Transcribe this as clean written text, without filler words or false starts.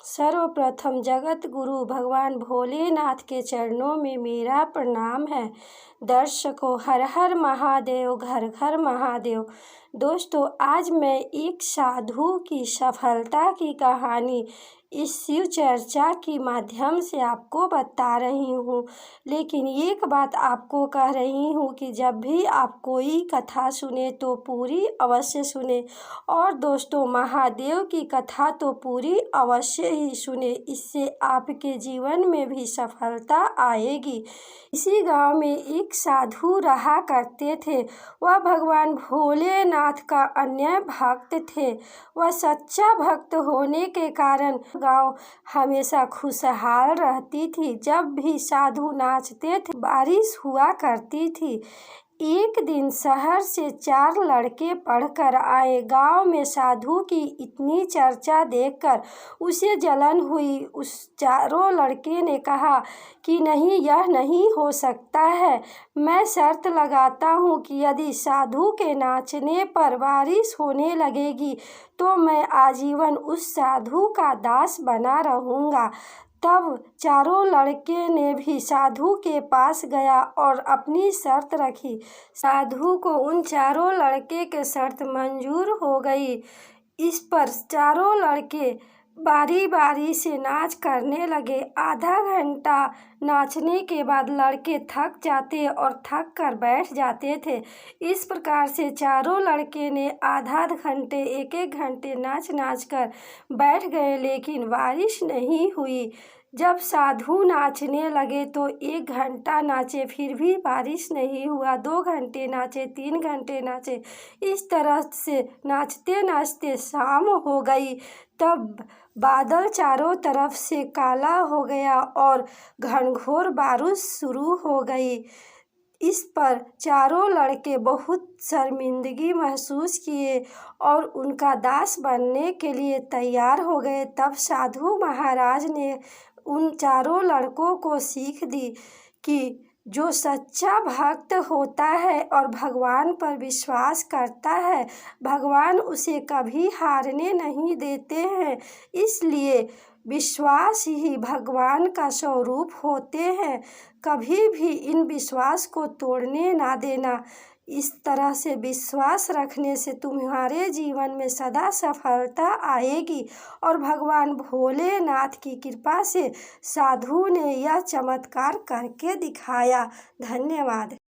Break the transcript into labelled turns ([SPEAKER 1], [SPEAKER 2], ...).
[SPEAKER 1] सर्वप्रथम जगत गुरु भगवान भोलेनाथ के चरणों में मेरा प्रणाम है। दर्शकों, हर हर महादेव, घर घर महादेव। दोस्तों, आज मैं एक साधु की सफलता की कहानी इस शिव चर्चा के माध्यम से आपको बता रही हूँ। लेकिन एक बात आपको कह रही हूँ कि जब भी आप कोई कथा सुने तो पूरी अवश्य सुने। और दोस्तों, महादेव की कथा तो पूरी अवश्य ही सुने, इससे आपके जीवन में भी सफलता आएगी। इसी गांव में एक साधु रहा करते थे। वह भगवान भोलेनाथ का अन्य भक्त थे। वह सच्चा भक्त होने के कारण गांव हमेशा खुशहाल रहती थी। जब भी साधु नाचते थे, बारिश हुआ करती थी। एक दिन शहर से 4 लड़के पढ़कर आए। गांव में साधु की इतनी चर्चा देखकर उसे जलन हुई। उस चारों लड़के ने कहा कि नहीं, यह नहीं हो सकता है। मैं शर्त लगाता हूँ कि यदि साधु के नाचने पर बारिश होने लगेगी तो मैं आजीवन उस साधु का दास बना रहूँगा। तब चारों लड़के ने भी साधु के पास गया और अपनी शर्त रखी। साधु को उन चारों लड़के के शर्त मंजूर हो गई। इस पर चारों लड़के बारी बारी से नाच करने लगे। आधा घंटा नाचने के बाद लड़के थक जाते और थक कर बैठ जाते थे। इस प्रकार से चारों लड़के ने आधा घंटे, एक एक घंटे नाच नाच कर बैठ गए, लेकिन बारिश नहीं हुई। जब साधु नाचने लगे तो 1 घंटा नाचे, फिर भी बारिश नहीं हुआ। 2 घंटे नाचे, 3 घंटे नाचे। इस तरह से नाचते नाचते शाम हो गई। तब बादल चारों तरफ से काला हो गया और घनघोर बारिश शुरू हो गई। इस पर चारों लड़के बहुत शर्मिंदगी महसूस किए और उनका दास बनने के लिए तैयार हो गए। तब साधु महाराज ने उन चारों लड़कों को सीख दी कि जो सच्चा भक्त होता है और भगवान पर विश्वास करता है, भगवान उसे कभी हारने नहीं देते हैं। इसलिए विश्वास ही भगवान का स्वरूप होते हैं। कभी भी इन विश्वास को तोड़ने ना देना। इस तरह से विश्वास रखने से तुम्हारे जीवन में सदा सफलता आएगी। और भगवान भोलेनाथ की कृपा से साधु ने यह चमत्कार करके दिखाया। धन्यवाद।